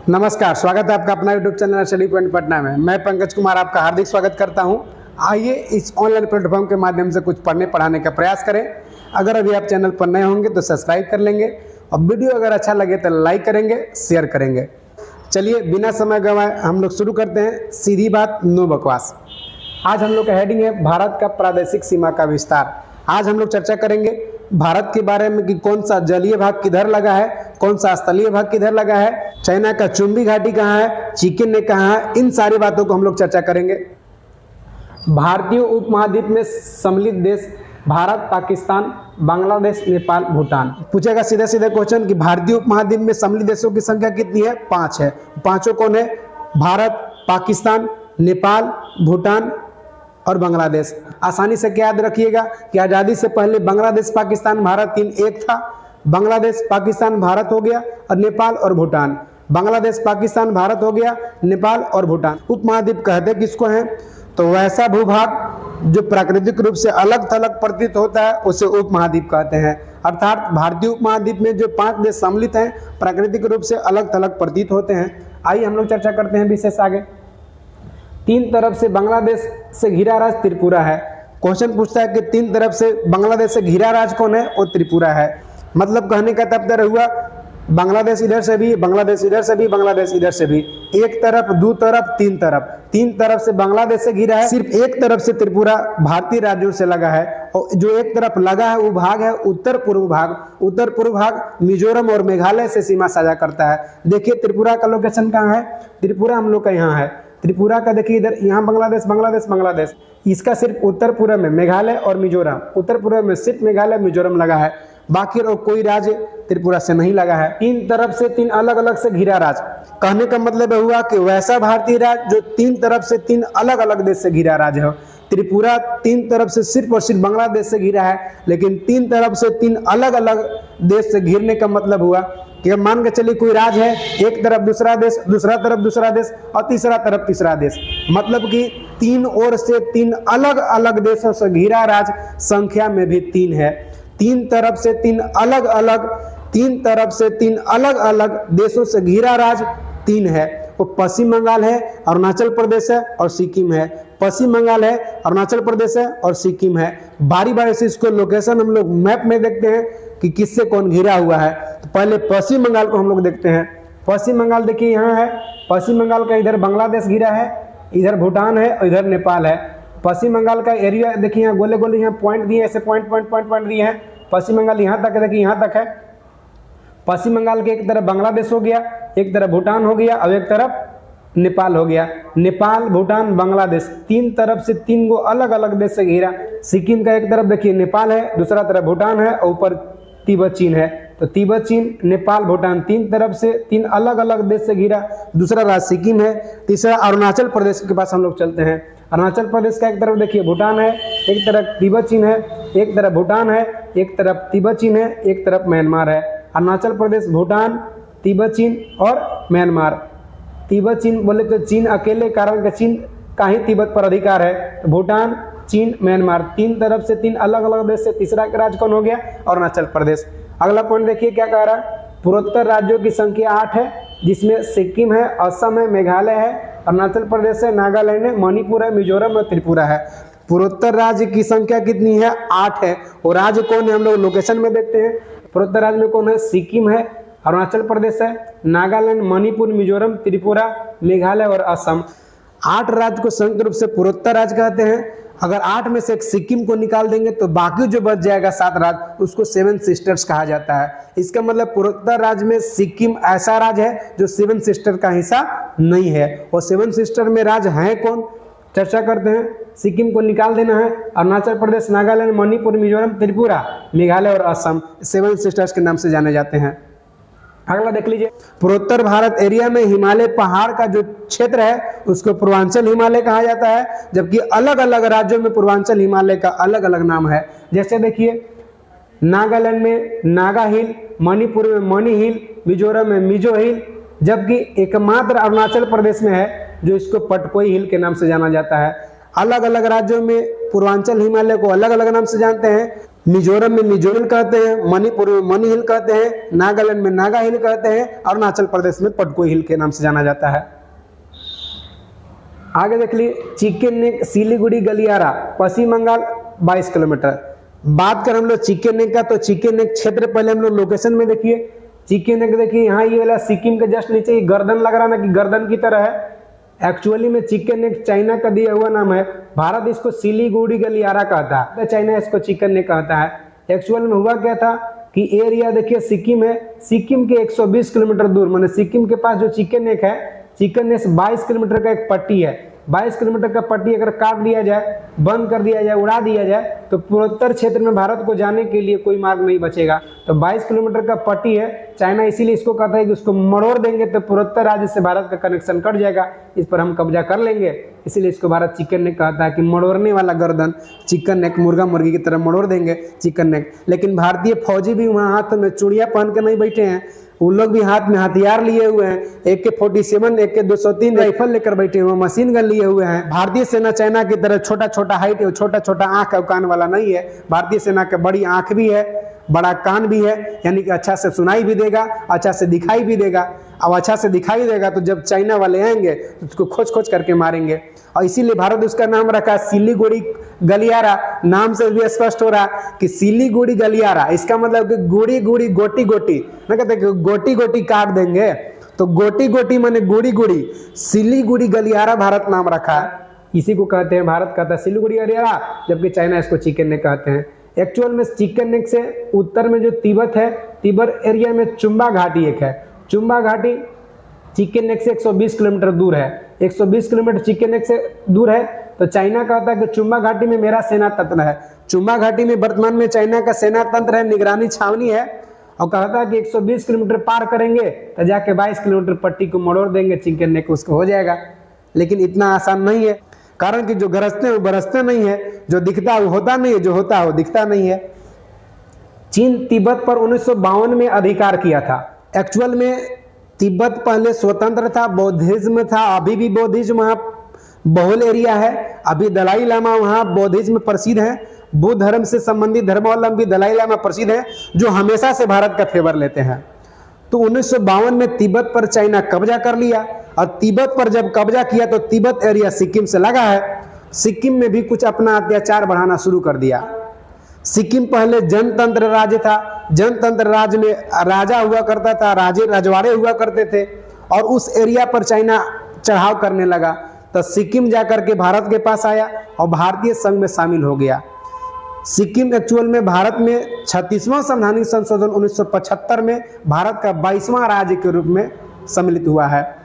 नमस्कार, स्वागत है आपका अपना YouTube channel study point Patna में। मैं पंकज कुमार आपका हार्दिक स्वागत करता हूं। आइए इस ऑनलाइन प्लेटफॉर्म के माध्यम से कुछ पढ़ने पढ़ाने का प्रयास करें। अगर अभी आप चैनल पर नए होंगे तो सब्सक्राइब कर लेंगे और वीडियो अगर अच्छा लगे तो लाइक करेंगे, शेयर करेंगे। चलिए बिना समय गंवाए हम लोग शुरू करते हैं। सीधी बात, नो बकवास। आज हम लोग का हेडिंग है भारत का प्रादेशिक सीमा का विस्तार। आज हम लोग चर्चा करेंगे भारत के बारे में कि कौन सा जलीय भाग किधर लगा है, कौन सा स्थलीय भाग किधर लगा है, चाइना का चुंबी घाटी कहाँ है, चिकन ने कहाँ है, इन सारी बातों को हम लोग चर्चा करेंगे। भारतीय उपमहाद्वीप में सम्मिलित देश भारत, पाकिस्तान, बांग्लादेश, नेपाल, भूटान। पूछेगा सीधे सीधे क्वेश्चन कि भारतीय उपमहाद्वीप में सम्मिलित देशों की संख्या कितनी है? 5 है। पांचों कौन है? भारत, पाकिस्तान, नेपाल, भूटान और बांग्लादेश। आसानी से क्या याद रखिएगा कि आज़ादी से पहले बांग्लादेश, पाकिस्तान, भारत 3 एक था। बांग्लादेश, पाकिस्तान, भारत हो गया और नेपाल और भूटान। बांग्लादेश, पाकिस्तान, भारत हो गया, नेपाल और भूटान। उपमहाद्वीप कहते किसको हैं? तो वैसा भूभाग जो प्राकृतिक रूप से अलग थलग प्रतीत होता है उसे उपमहाद्वीप कहते हैं। अर्थात भारतीय उपमहाद्वीप में जो 5 देश सम्मिलित हैं प्राकृतिक रूप से अलग थलग प्रतीत होते हैं। आइए हम लोग चर्चा करते हैं विशेष आगे। 3 तरफ से बांग्लादेश से घिरा राज्य त्रिपुरा है। क्वेश्चन पूछता है कि 3 तरफ से बांग्लादेश से घिरा राज्य कौन है? वो त्रिपुरा है। मतलब कहने का तात्पर्य हुआ बांग्लादेश इधर से भी, बांग्लादेश इधर से भी, बांग्लादेश इधर से भी, एक तरफ, 2 तरफ, 3 तरफ। 3 तरफ से बांग्लादेश से घिरा है। सिर्फ एक तरफ से त्रिपुरा भारतीय राज्यों से लगा है और जो एक तरफ लगा है वो भाग है उत्तर पूर्व भाग। उत्तर पूर्व भाग मिजोरम और मेघालय से सीमा साझा करता है। देखिए त्रिपुरा का लोकेशन कहाँ है? त्रिपुरा हम लोग का यहाँ है। त्रिपुरा का देखिए इधर, यहाँ बांग्लादेश, बांग्लादेश, बांग्लादेश। इसका सिर्फ उत्तर पूर्व में मेघालय और मिजोरम, उत्तर पूर्व में सिर्फ मेघालय मिजोरम लगा है। बाकी और कोई राज्य त्रिपुरा से नहीं लगा है। 3 तरफ से 3 अलग अलग से घिरा राज्य। कहने का मतलब हुआ कि वैसा भारतीय राज्य जो 3 तरफ से 3 अलग अलग देश से घिरा राज्य हो। त्रिपुरा 3 तरफ से सिर्फ और सिर्फ बांग्लादेश से घिरा है, लेकिन 3 तरफ से 3 अलग अलग देश से घिरने का मतलब हुआ कि मान के चलिए कोई राज्य है, एक तरफ दूसरा देश, दूसरा तरफ दूसरा देश और तीसरा तरफ तीसरा देश। मतलब कि 3 ओर से 3 अलग अलग देशों से घिरा राज्य संख्या में भी 3 है। 3 तरफ से 3 अलग अलग, 3 तरफ से 3 अलग अलग देशों से घिरा राज्य 3 है। वो पश्चिम बंगाल है, अरुणाचल प्रदेश है और सिक्किम है। पश्चिम बंगाल है, अरुणाचल प्रदेश है और सिक्किम है। बारी बारी से इसको लोकेशन हम लोग मैप में देखते हैं कि किससे कौन घिरा हुआ है। तो पहले पश्चिम बंगाल को हम लोग देखते हैं। पश्चिम बंगाल देखिए यहाँ है। पश्चिम बंगाल का इधर बांग्लादेश घिरा है, इधर भूटान है और इधर नेपाल है। पश्चिम बंगाल का एरिया देखिए, यहाँ गोले गोले यहाँ पॉइंट दिए, ऐसे पॉइंट पॉइंट पॉइंट पॉइंट दिए हैं। पश्चिम बंगाल यहाँ तक है, देखिए यहाँ तक है। पश्चिम बंगाल के एक तरफ बांग्लादेश हो गया, एक तरफ भूटान हो गया और एक तरफ नेपाल हो गया। नेपाल, भूटान, बांग्लादेश 3 तरफ से 3 गो अलग अलग देश से घिरा। सिक्किम का एक तरफ देखिए नेपाल है, दूसरा तरफ भूटान है और ऊपर तिब्बत चीन है। तो तिब्बत चीन, नेपाल, भूटान 3 तरफ से 3 अलग अलग देश से घिरा। दूसरा राज्य सिक्किम है। तीसरा अरुणाचल प्रदेश के पास हम लोग चलते हैं। अरुणाचल प्रदेश का एक तरफ देखिए भूटान है, एक तरफ तिब्बत चीन है, एक तरफ भूटान है, एक तरफ तिब्बत चीन है, एक तरफ म्यांमार है। अरुणाचल प्रदेश, भूटान, तिब्बत चीन और म्यांमार। तिब्बत चीन बोले तो चीन अकेले, कारण कि चीन का ही तिब्बत पर अधिकार है। तो भूटान, चीन, म्यांमार 3 तरफ से 3 अलग अलग देश से तीसरा राज्य कौन हो गया? अरुणाचल प्रदेश। अगला पॉइंट देखिए क्या कह रहा है? पूर्वोत्तर राज्यों की संख्या 8 है, जिसमें सिक्किम है, असम है, मेघालय है, अरुणाचल प्रदेश है, नागालैंड है, मणिपुर है, मिजोरम और त्रिपुरा है। पूर्वोत्तर राज्य की संख्या कितनी है? 8 है। और राज्य कौन है हम लोग लोकेशन में देखते हैं। पूर्वोत्तर राज्य में कौन है? सिक्किम है, अरुणाचल प्रदेश है, नागालैंड, मणिपुर, मिजोरम, त्रिपुरा, मेघालय और असम। 8 राज्य को संयुक्त रूप से पूर्वोत्तर राज्य कहते हैं। अगर 8 में से एक सिक्किम को निकाल देंगे तो बाकी जो बच जाएगा 7 राज्य, उसको 7 सिस्टर्स कहा जाता है। इसका मतलब पूर्वोत्तर राज्य में सिक्किम ऐसा राज्य है जो 7 सिस्टर का हिस्सा नहीं है। और 7 सिस्टर में राज्य हैं कौन? चर्चा करते हैं। सिक्किम को निकाल देना है। अरुणाचल प्रदेश, नागालैंड, मणिपुर, मिजोरम, त्रिपुरा, मेघालय और असम 7 सिस्टर्स के नाम से जाने जाते हैं। अगला देख लीजिए। पूर्वोत्तर भारत एरिया में हिमालय पहाड़ का जो क्षेत्र है उसको पूर्वांचल हिमालय कहा जाता है, जबकि अलग अलग राज्यों में पूर्वांचल हिमालय का अलग अलग नाम है। जैसे देखिए नागालैंड में नागा हिल, मणिपुर में मणि हिल, मिजोरम में मिजो हिल, जबकि एकमात्र अरुणाचल प्रदेश में है जो इसको पटकोई हिल के नाम से जाना जाता है। अलग अलग राज्यों में पूर्वांचल हिमालय को अलग अलग नाम से जानते हैं। मिजोरम में मिजो हिल कहते हैं, मणिपुर में मणि हिल कहते हैं, नागालैंड में नागा हिल कहते हैं, अरुणाचल प्रदेश में पटकोई हिल के नाम से जाना जाता है। आगे देख लीजिए, चिकन नेक सिलीगुड़ी गलियारा पश्चिम बंगाल 22 किलोमीटर। बात करें हम लोग चिकन नेक का, तो चिकन नेक क्षेत्र पहले हम लोग लोकेशन में देखिए। चिकन नेक देखिए यहाँ ये वाला सिक्किम के जस्ट नीचे गर्दन लग रहा है ना कि गर्दन की तरह है। एक्चुअली में चिकन नेक चाइना का दिया हुआ नाम है। भारत इसको सिलीगुड़ी गलियारा कहता है, चाइना इसको चिकन नेक कहता है। एक्चुअल में हुआ क्या था कि एरिया देखिए सिक्किम है, सिक्किम के 120 किलोमीटर दूर माने सिक्किम के पास जो चिकन नेक है, चिकन नेक 22 किलोमीटर का एक पट्टी है। 22 किलोमीटर का पट्टी अगर काट दिया जाए, बंद कर दिया जाए, उड़ा दिया जाए तो पूर्वोत्तर क्षेत्र में भारत को जाने के लिए कोई मार्ग नहीं बचेगा। तो 22 किलोमीटर का पट्टी है, चाइना इसीलिए इसको कहता है कि उसको मरोड़ देंगे तो पूर्वोत्तर राज्य से भारत का कनेक्शन कट जाएगा, इस पर हम कब्जा कर लेंगे। इसीलिए इसको भारत चिकन नेक कहता है कि मरोड़ने वाला गर्दन, चिकन नेक, मुर्गा मुर्गी की तरह मरोड़ देंगे चिकन नेक। लेकिन भारतीय फौजी भी वहाँ हाथ में चूड़ियाँ पहन के नहीं बैठे हैं, उन लोग भी हाथ में हथियार लिए हुए हैं, AK-47, AK-203 राइफल लेकर बैठे हुए हैं, मशीन गन लिए हुए हैं। भारतीय सेना चाइना की तरह छोटा छोटा हाइट और छोटा छोटा आंख और कान वाला नहीं है। भारतीय सेना के बड़ी आंख भी है, बड़ा कान भी है, यानी कि अच्छा से सुनाई भी देगा, अच्छा से दिखाई भी देगा। अब अच्छा से दिखाई देगा तो जब चाइना वाले आएंगे तो उसको खोज खोज करके मारेंगे। और इसीलिए भारत उसका नाम रखा सिलीगुड़ी गलियारा। नाम से भी स्पष्ट हो रहा कि सिलीगुड़ी गलियारा, इसका मतलब कि गुड़ी गुड़ी गोटी गोटी ना, कहते गोटी गोटी काट देंगे तो गोटी गोटी माने गुड़ी गुड़ी, सिलीगुड़ी गलियारा भारत नाम रखा है। इसी को कहते हैं, भारत कहता है सिलीगुड़ी गलियारा, जबकि चाइना इसको चिकन नेक कहते हैं। एक्चुअल में चिकन नेक से उत्तर में जो तिब्बत है, तिब्बत एरिया में चुम्बा घाटी एक है। चुम्बा घाटी चिकन नेक से 120 किलोमीटर दूर है। 120 किलोमीटर चिकन नेक से दूर है तो चाइना कहता है कि चुम्बा घाटी में मेरा सेना तंत्र है। चुम्बा घाटी में वर्तमान में चाइना का सेना तंत्र है, निगरानी छावनी है, और कहता है कि 120 किलोमीटर पार करेंगे तो जाके 22 किलोमीटर पट्टी को मरोड़ देंगे, चिकन नेक उसको हो जाएगा। लेकिन इतना आसान नहीं है, कारण कि जो गरजते हैं वो बरसते नहीं है, जो दिखता है वो होता नहीं है, जो होता है वो दिखता नहीं है। चीन तिब्बत पर 1952 में अधिकार किया था। एक्चुअल में तिब्बत पहले स्वतंत्र था, बौद्धिज्म था, अभी भी बौद्धिज्म वहाँ बहुल एरिया है। अभी दलाई लामा वहाँ बौद्धिज्म प्रसिद्ध है, बुद्ध धर्म से संबंधित धर्मावलंबी दलाई लामा प्रसिद्ध है, जो हमेशा से भारत का फेवर लेते हैं। तो 1952 में तिब्बत पर चाइना कब्जा कर लिया, और तिब्बत पर जब कब्जा किया तो तिब्बत एरिया सिक्किम से लगा है। सिक्किम में भी कुछ अपना अत्याचार बढ़ाना शुरू कर दिया। सिक्किम पहले जनतंत्र राज्य था, जनतंत्र राज्य में राजा हुआ करता था, राजे रजवाड़े हुआ करते थे, और उस एरिया पर चाइना चढ़ाव करने लगा। तो सिक्किम जाकर के भारत के पास आया और भारतीय संघ में शामिल हो गया। सिक्किम एक्चुअल में भारत में 36वां संवैधानिक संशोधन 1975 में भारत का 22वां राज्य के रूप में सम्मिलित हुआ है।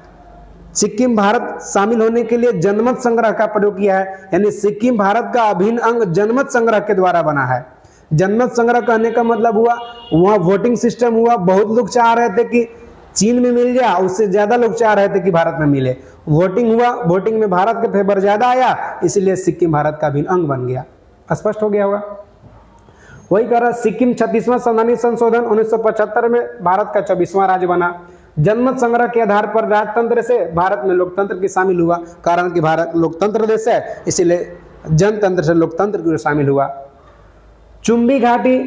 सिक्किम भारत शामिल होने के लिए जनमत संग्रह का प्रयोग किया है, यानी सिक्किम भारत का अभिन्न अंग जनमत संग्रह के द्वारा बना है। जनमत संग्रह कहने का मतलब हुआ वहाँ वोटिंग सिस्टम हुआ। बहुत लोग चाह रहे थे कि चीन में मिल जाए, उससे ज्यादा लोग चाह रहे थे कि भारत में मिले। वोटिंग हुआ, वोटिंग में भारत के फेवर ज्यादा आया, इसलिए सिक्किम भारत का अभिन्न अंग बन गया। स्पष्ट हो गया होगा। वही कह रहा, सिक्किम 36वां संवैधानिक संशोधन 1975 में भारत का 24वां राज्य बना। जनमत संग्रह के आधार पर राजतंत्र से भारत में लोकतंत्र की शामिल हुआ, कारण कि भारत लोकतंत्र देश है, इसीलिए जनतंत्र से लोकतंत्र की शामिल हुआ। चुम्बी घाटी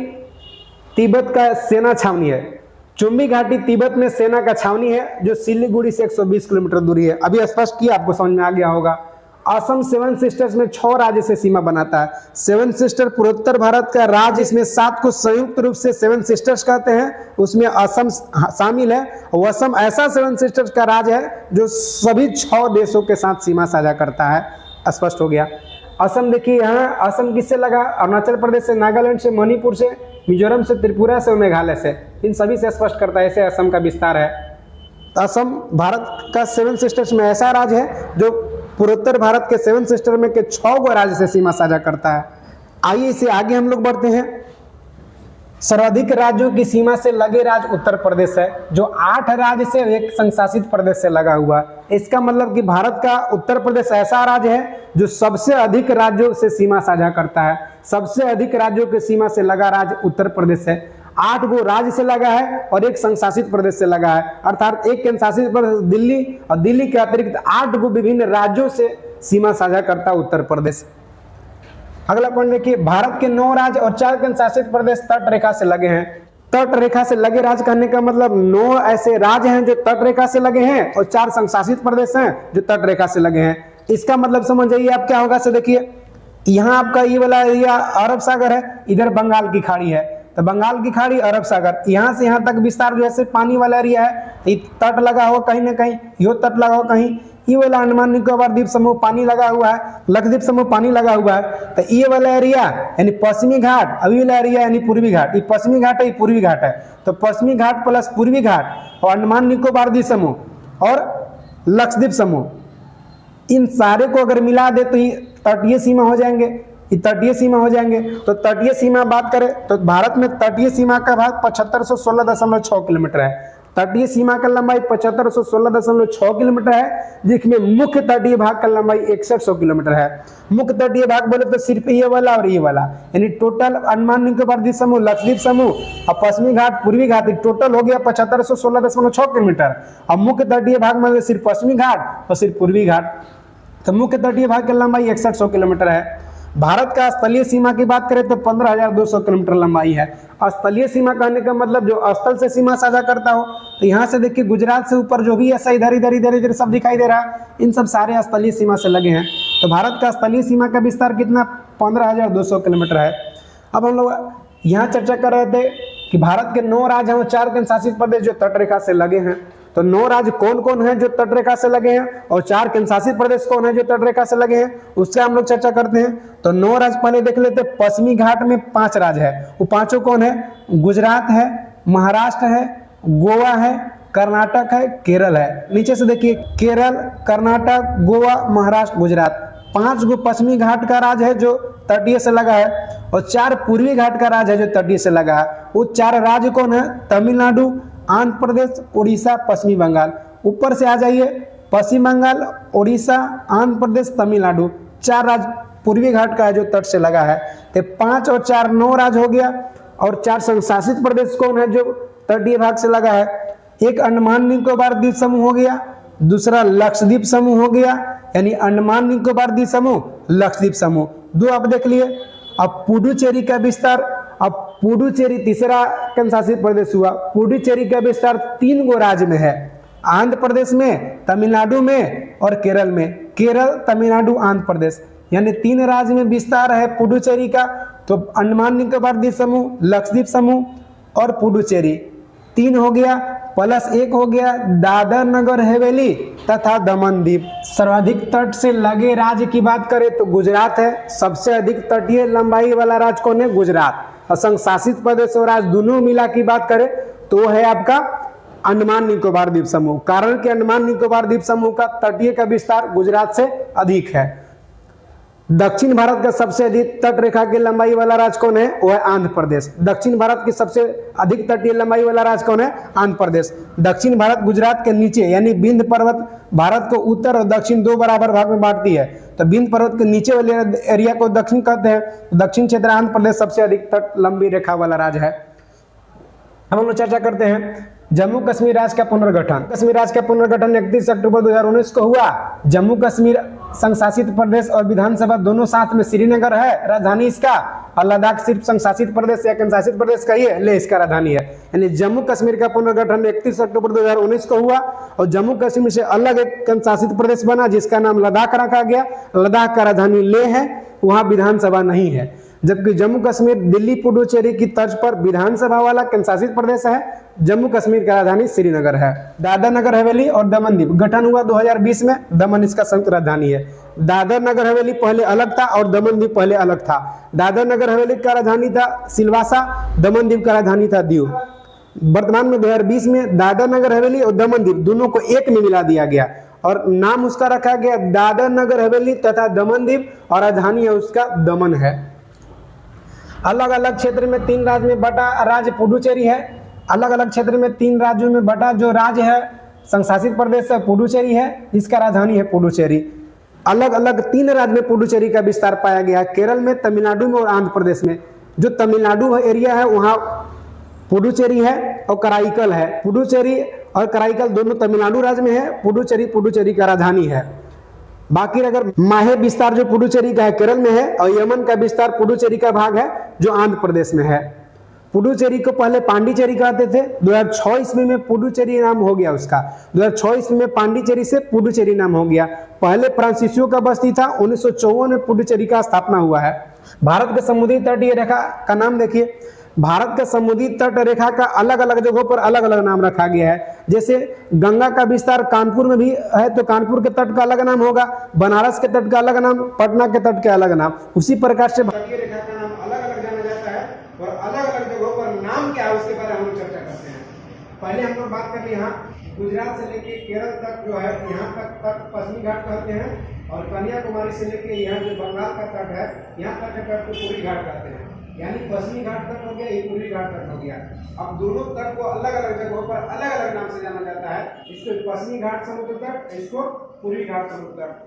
तिब्बत का सेना छावनी है। चुम्बी घाटी तिब्बत में सेना का छावनी है, जो सिलीगुड़ी से 120 किलोमीटर दूरी है। अभी स्पष्ट किया, आपको समझ में आ गया होगा। असम 7 सिस्टर्स में 6 राज्य से सीमा बनाता है। 7 सिस्टर पूर्वोत्तर भारत का राज्य, इसमें 7 को संयुक्त रूप से 7 सिस्टर्स कहते हैं, उसमें असम शामिल है। और असम ऐसा 7 सिस्टर्स का राज्य है जो सभी 6 देशों के साथ सीमा साझा करता है। स्पष्ट हो गया। असम देखिए, यहाँ असम किससे लगा? अरुणाचल प्रदेश से, नागालैंड से, मणिपुर से, मिजोरम से, त्रिपुरा से और मेघालय से, इन सभी से स्पष्ट करता है। ऐसे असम का विस्तार है। असम भारत का 7 सिस्टर्स में ऐसा राज्य है जो पूर्वोत्तर भारत के 7 सिस्टर में के 6 गो राज्य से सीमा साझा करता है। आइए इसे आगे हम लोग बढ़ते हैं। सर्वाधिक राज्यों की सीमा से लगे राज्य उत्तर प्रदेश है, जो 8 राज्य से एक संशासित प्रदेश से लगा हुआ। इसका मतलब कि भारत का उत्तर प्रदेश ऐसा राज्य है जो सबसे अधिक राज्यों से सीमा साझा करता है। सबसे अधिक राज्यों की सीमा से लगा राज्य उत्तर प्रदेश है। 8 गो राज्य से लगा है और एक संशासित प्रदेश से लगा है, अर्थात एक केंद्र शासित प्रदेश दिल्ली, और दिल्ली के अतिरिक्त 8 गो विभिन्न राज्यों से सीमा साझा करता उत्तर प्रदेश। अगला पॉइंट देखिए, भारत के 9 राज्य और 4 केंद्र शासित प्रदेश तट रेखा से लगे हैं। तट रेखा से लगे राज्य कहने का मतलब 9 ऐसे राज्य हैं जो तट रेखा से लगे हैं और 4 संशासित प्रदेश हैं जो तट रेखा से लगे हैं। इसका मतलब समझ जाइए आप क्या होगा। से देखिए, यहाँ आपका ये वाला एरिया अरब सागर है, इधर बंगाल की खाड़ी है, तो बंगाल की खाड़ी अरब सागर, यहाँ से यहाँ तक विस्तार जो है पानी वाला एरिया है, ये तट लगा हुआ कहीं ना कहीं, यो तट लगा हुआ कहीं, ये वाला अंडमान निकोबार द्वीप समूह पानी लगा हुआ है, लक्षद्वीप समूह पानी लगा हुआ है। तो ये वाला एरिया यानी पश्चिमी घाट, अभी वाला एरिया यानी पूर्वी घाट, ये पश्चिमी घाट है, ये पूर्वी घाट है, तो पश्चिमी घाट प्लस पूर्वी घाट और अंडमान निकोबार द्वीप समूह और लक्षद्वीप समूह, इन सारे को अगर मिला दे तो ये तटीय सीमा हो जाएंगे, ये तटीय सीमा हो जाएंगे। तो तटीय सीमा बात करें तो भारत में तटीय सीमा का भाग 7516.6 किलोमीटर है। तटीय सीमा का लंबाई 7516.6 किलोमीटर है, जिसमें मुख्य तटीय भाग का लंबाई 6100 किलोमीटर है। मुख्य तटीय भाग बोले तो सिर्फ ये वाला और ये वाला, यानी टोटल अंडमान निकोबार द्वीप समूह, लक्षद्वीप समूह और पश्चिमी घाट पूर्वी घाट, टोटल हो गया 7516.6 किलोमीटर। और मुख्य तटीय भाग में सिर्फ पश्चिमी घाट और सिर्फ पूर्वी घाट, तो मुख्य तटीय भाग की लंबाई 6100 किलोमीटर है। भारत का स्थलीय सीमा की बात करें तो 15,200 किलोमीटर लंबाई है। स्थलीय सीमा कहने का मतलब जो स्थल से सीमा साझा करता हो, तो यहाँ से देखिए गुजरात से ऊपर जो भी ऐसा इधर इधर इधर इधर सब दिखाई दे रहा है, इन सब सारे स्थलीय सीमा से लगे हैं। तो भारत का स्थलीय सीमा का विस्तार कितना 15,200 किलोमीटर है। अब हम लोग यहाँ चर्चा कर रहे थे कि भारत के 9 राज्य और 4 केंद्र शासित प्रदेश जो तट रेखा से लगे हैं। तो 9 राज्य कौन कौन है जो तट रेखा से लगे हैं और 4 केंद्र शासित प्रदेश कौन है जो तट रेखा से लगे हैं, उससे हम लोग चर्चा करते हैं। तो 9 राज्य पहले देख लेते हैं। पश्चिमी घाट में 5 राज्य है, वो पांचों कौन है? गुजरात है, महाराष्ट्र है, गोवा है, कर्नाटक है, केरल है। नीचे से देखिए, केरल, कर्नाटक, गोवा, महाराष्ट्र, गुजरात, 5 गो पश्चिमी घाट का राज्य है जो तटीय से लगा है और 4 पूर्वी घाट का राज्य है जो तटीय से लगा है। वो 4 राज्य कौन है? तमिलनाडु, आंध्र प्रदेश, उड़ीसा, पश्चिमी बंगाल। ऊपर से आ जाइए, पश्चिम बंगाल, उड़ीसा, आंध्र प्रदेश, तमिलनाडु, 4 राज्य पूर्वी घाट का है जो तट से लगा है। तो 5 और 4 9 राज्य हो गया। और 4 संशासित प्रदेश कौन है जो तटीय भाग से लगा है? एक अंडमान निकोबार द्वीप समूह हो गया, दूसरा लक्षद्वीप समूह हो गया, यानी अंडमान निकोबार द्वीप समूह, लक्षद्वीप समूह, 2 आप देख लिए। अब पुडुचेरी का विस्तार, अब पुडुचेरी तीसरा केंद्र शासित प्रदेश हुआ। पुडुचेरी का विस्तार 3 गो राज्य में है, आंध्र प्रदेश में, तमिलनाडु में और केरल में। केरल, तमिलनाडु, आंध्र प्रदेश, यानी 3 राज्य में विस्तार है पुडुचेरी का। तो अंडमान निकोबार द्वीप समूह, लक्षद्वीप समूह और पुडुचेरी 3 हो गया, प्लस 1 हो गया दादर नगर हवेली तथा दमन द्वीप। सर्वाधिक तट से लगे राज्य की बात करें तो गुजरात है। सबसे अधिक तटीय लंबाई वाला राज्य कौन है? गुजरात। और संशासित प्रदेश और राज्य दोनों मिला की बात करें तो वो है आपका अंडमान निकोबार द्वीप समूह। कारण कि अंडमान निकोबार द्वीप समूह का तटीय का विस्तार गुजरात से अधिक है। दक्षिण भारत का सबसे अधिक तट रेखा की लंबाई वाला राज्य कौन है? वो है आंध्र प्रदेश। दक्षिण भारत की सबसे अधिक तटीय लंबाई वाला राज्य कौन है? आंध्र प्रदेश। दक्षिण भारत गुजरात के नीचे, यानी विंध्य पर्वत भारत को उत्तर और दक्षिण 2 बराबर भाग में बांटती है। तो विंध्य पर्वत के नीचे वाले एरिया को दक्षिण कहते हैं। दक्षिण क्षेत्र आंध्र प्रदेश सबसे अधिक तट लंबी रेखा वाला राज्य है। अब हम लोग चर्चा करते हैं जम्मू कश्मीर राज्य का पुनर्गठन। कश्मीर राज्य का पुनर्गठन 31 अक्टूबर 2019 को हुआ। जम्मू कश्मीर संशासित प्रदेश और विधानसभा दोनों साथ में श्रीनगर है राजधानी इसका, और लद्दाख सिर्फ संशासित प्रदेश या केंद्र शासित प्रदेश का ही है, ले इसका राजधानी है। यानी जम्मू कश्मीर का पुनर्गठन 31 अक्टूबर 2019 को हुआ और जम्मू कश्मीर से अलग एक केंद्र शासित प्रदेश बना जिसका नाम लद्दाख रखा गया। लद्दाख का राजधानी लेह है, वहां विधानसभा नहीं है। जबकि जम्मू कश्मीर दिल्ली पुडुचेरी की तर्ज पर विधानसभा वाला केंद्र शासित प्रदेश है। जम्मू कश्मीर का राजधानी श्रीनगर है। दादर नगर हवेली और दमन द्वीप गठन हुआ 2020 में, दमन इसका संयुक्त राजधानी है। दादर नगर हवेली पहले अलग था और दमन द्वीप पहले अलग था। दादर नगर हवेली का राजधानी था सिलवासा, दमन द्वीप का राजधानी था दीव। वर्तमान में 2020 में दादर नगर हवेली और दमन द्वीप दोनों को एक में मिला दिया गया और नाम उसका रखा गया दादर नगर हवेली तथा दमन द्वीप, और राजधानी है उसका दमन है। अलग अलग क्षेत्र में 3 राज्य में बटा राज्य पुडुचेरी है। अलग अलग क्षेत्र में 3 राज्यों में बटा जो राज्य है संशासित प्रदेश है पुडुचेरी है, इसका राजधानी है पुडुचेरी। अलग अलग 3 राज्य में पुडुचेरी का विस्तार पाया गया है, केरल में, तमिलनाडु में और आंध्र प्रदेश में। जो तमिलनाडु एरिया है वहाँ पुडुचेरी है और कराईकल है। पुडुचेरी और कराईकल दोनों तमिलनाडु राज्य में है। पुडुचेरी का राजधानी है। बाकी अगर माहे विस्तार जो पुडुचेरी का है केरल में है, और यमन का विस्तार पुडुचेरी का भाग है जो आंध्र प्रदेश में है। पुडुचेरी को पहले पांडिचेरी कहते थे। 2006 ईस्वी में पुडुचेरी नाम हो गया उसका। 2006 ईस्वी में पांडिचेरी से पुडुचेरी नाम हो गया। पहले फ्रांसीसियों का बस्ती था। 1954 में पुडुचेरी का स्थापना हुआ है। भारत के समुद्री तटीय रेखा का नाम देखिए। भारत के समुद्री तट रेखा का अलग अलग जगहों पर अलग अलग नाम रखा गया है। जैसे गंगा का विस्तार कानपुर में भी है तो कानपुर के तट का अलग नाम होगा, बनारस के तट का अलग नाम, पटना के तट का अलग नाम। उसी प्रकार से तटीय रेखा का नाम अलग अलग जाना जाता है और अलग अलग जगहों पर नाम क्या है उसके बारे में हम लोग चर्चा करते हैं। पहले हम लोग बात करते हैं यहाँ गुजरात से लेके केरल तक जो है यहाँ तक पश्चिमी घाट कहते हैं, और कन्याकुमारी से लेके यहाँ जो बंगाल का तट है यहाँ तक के तट को पूर्वी घाट कहते हैं। यानी पश्चिमी घाट तक हो गया, ये पूर्वी घाट तक हो गया। अब दोनों तट को अलग अलग जगहों पर अलग अलग नाम से जाना जाता है। इसको पश्चिमी घाट समुद्र तट, इसको पूर्वी घाट समुद्र तट।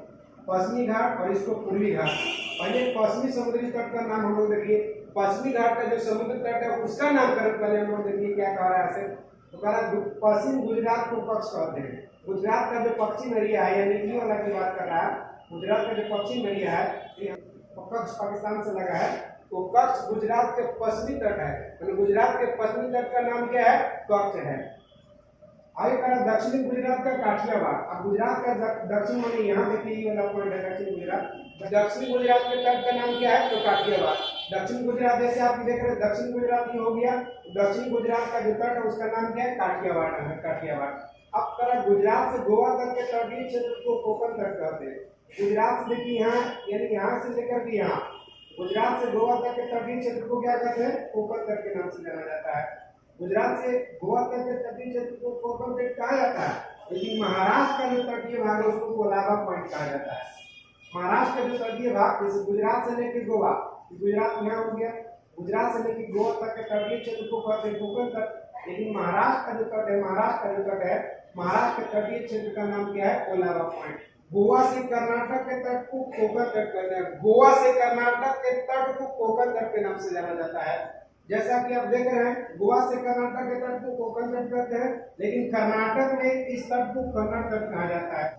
पश्चिमी घाट और इसको पूर्वी घाट। पहले पश्चिमी समुद्री तट का नाम हम लोग देखिए। पश्चिमी घाट का जो समुद्र तट है उसका नामकरण पहले हम लोग देखिए क्या कह रहा है। तो कह रहा है पश्चिम गुजरात को पक्ष कहते हैं। गुजरात का जो पश्चिम एरिया है यानी ये वाला की बात कर रहा है। गुजरात का जो पश्चिम एरिया है पक्ष पाकिस्तान से लगा है, तो कच्छ गुजरात के पश्चिमी तट है। गुजरात के पश्चिमी तट का नाम क्या है? कच्छ है। आगे कहा दक्षिणी गुजरात का काठियावाड़। अब गुजरात का दक्षिण माने यहाँ देखिए ये वाला पॉइंट है दक्षिण गुजरात। दक्षिणी गुजरात के तट का नाम क्या है? तो काठियावाड़। दक्षिण गुजरात जैसे आप देख रहे हैं दक्षिण गुजरात ही हो गया। दक्षिण गुजरात का जो तट है उसका नाम क्या है? काठियावाड़ है, काठियावाड़। अब कहा गुजरात से गोवा तक के तटीय क्षेत्र को कोंकण तट कहते हैं। गुजरात से देखिए यहाँ यानी यहाँ से लेकर के यहाँ गुजरात से गोवा तक के तटीय क्षेत्र को क्या कहते हैं? कोंकण तट के नाम से जाना जाता है। गुजरात से गोवा तक के तटीय क्षेत्र को कोंकण तट कहा जाता है, लेकिन महाराष्ट्र का जो तटीय भाग है उसको कोलाबा पॉइंट कहा जाता है। महाराष्ट्र का जो तटीय भाग जैसे गुजरात से लेकर गोवा, गुजरात यहाँ हो गया, गुजरात से लेकर गोवा तक के तटीय क्षेत्र को कहते हैं कोंकण तट। लेकिन महाराष्ट्र का जो तट है, महाराष्ट्र का जो तट है, महाराष्ट्र के तटीय क्षेत्र का नाम क्या है? कोलाबा पॉइंट। गोवा से कर्नाटक के तट को कोंकण तट कहते हैं। गोवा से कर्नाटक के तट को कोंकण तट के नाम से जाना जाता है। जैसा कि आप देख रहे हैं गोवा से कर्नाटक के तट को कोंकण तट कहते हैं, लेकिन कर्नाटक में इस तट को कन्नड़ तट कहा जाता है।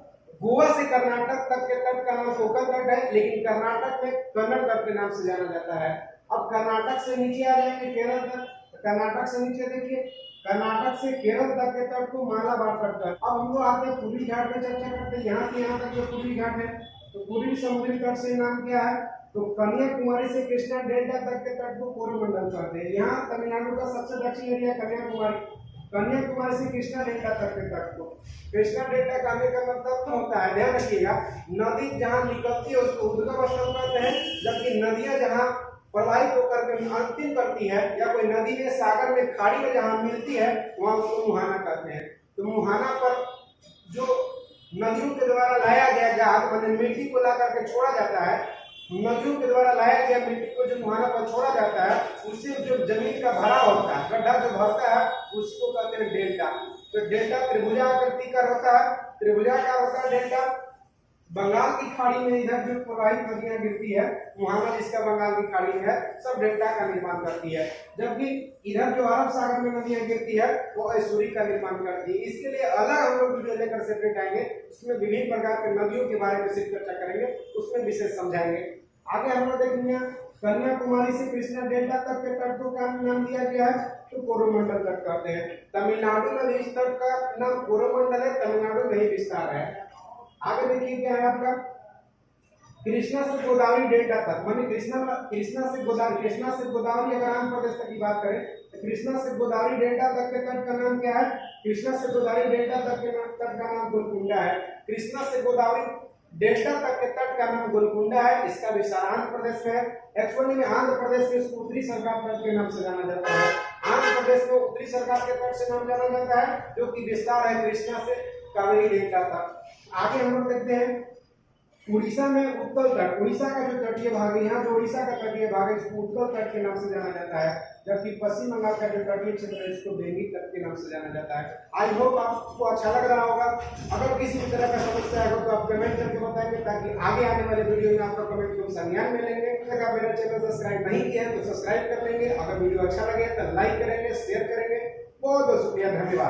गोवा से कर्नाटक तक के तट का नाम कोंकण तट है, लेकिन कर्नाटक में कन्नड़ तट के नाम से जाना जाता है। अब कर्नाटक से नीचे आ जाएंगे केरल तक। कर्नाटक से नीचे देखिए कर्नाटक से केरल तक के तट को मालाबार तट कहते हैं। अब हम लोग आते हैं पूर्वी घाट में चर्चा करते हैं। यहाँ से यहाँ तक जो पूर्वी घाट है तो पूर्वी समुद्री तट से नाम क्या है? तो कन्याकुमारी से कृष्णा डेल्टा तक के तट को कोरोमंडल कहते हैं। यहाँ तमिलनाडु का सबसे दक्षिण एरिया कन्याकुमारी। कन्याकुमारी से कृष्णा डेल्टा तक के तट को कृष्णा डेल्टा कहने का मतलब तो होता है, ध्यान रखिएगा, नदी जहाँ निकलती है उसको उद्गम स्थल कहते हैं, जबकि नदियां जहाँ प्रवाहित होकर के अंतिम करती है या कोई नदी में सागर में खाड़ी में जहाँ मिलती है वहाँ उसको मुहाना कहते हैं। तो मुहाना पर जो नदियों के द्वारा लाया गया जहाज मैंने मिट्टी को ला करके छोड़ा जाता है, नदियों के द्वारा लाया गया मिट्टी को जो मुहाना पर छोड़ा जाता है उससे जो जमीन का भराव होता है, गड्ढा जो भरता है उसको कहते हैं डेल्टा। तो डेल्टा त्रिभुजाकृति का होता है, त्रिभुजाकार होता है डेल्टा। बंगाल की खाड़ी में इधर जो प्रवाहित नदियां गिरती है मुहाना जिसका बंगाल की खाड़ी में है सब डेल्टा का निर्माण करती है, जबकि इधर जो अरब सागर में नदियां गिरती है वो एस्टुरी का निर्माण करती है। इसके लिए अलग हम लोग वीडियो लेकर सेपरेट आएंगे, उसमें विभिन्न प्रकार के नदियों के बारे में सिर्फ चर्चा करेंगे, उसमें विशेष समझाएंगे। आगे हम लोग देखेंगे कन्याकुमारी से कृष्णा डेल्टा तक के तट को क्या नाम दिया गया है? तो कोरोमंडल तट कहते हैं। तमिलनाडु में इस तट का नाम कोरोमंडल है, तमिलनाडु में ही विस्तार है। आगे देखिए क्या है आपका कृष्णा से गोदावरी डेल्टा तक, माने कृष्णा से गोदावरी अगर आंध्र प्रदेश तक की बात करें तो कृष्णा से गोदावरी डेल्टा तक के तट का नाम क्या है? कृष्णा से गोदावरी डेल्टा तक के तट का नाम गोलकुंडा है। कृष्णा से गोदावरी डेल्टा तक के तट का नाम गोलकुंडा है। इसका विस्तार आंध्र प्रदेश में है। एक्चुअली में आंध्र प्रदेश में इसको उत्तरी सरकार तट के नाम से जाना जाता है। आंध्र प्रदेश में उत्तरी सरकार के तट से नाम जाना जाता है, जो कि विस्तार है कृष्णा से कावेरी डेल्टा तक। आगे हम लोग देखते हैं उड़ीसा में उत्कल तट। उड़ीसा का जो तटीय भाग है, यहाँ जो उड़ीसा का तटीय भाग है इसको उत्कल तट के नाम से जाना जाता है, जबकि पश्चिम बंगाल का जो तटीय क्षेत्र है इसको बेंगी तट के नाम से जाना जाता है। आई होप आपको अच्छा लग रहा होगा। अगर किसी भी तरह का समस्या है तो आप कमेंट करके बताएंगे, ताकि आगे आने वाले वीडियो में आपका कमेंट को संज्ञान में लेंगे। अगर आप मेरा चैनल सब्सक्राइब नहीं किया है तो सब्सक्राइब कर लेंगे। अगर वीडियो अच्छा लगे तो लाइक करेंगे, शेयर करेंगे। बहुत बहुत शुक्रिया, धन्यवाद।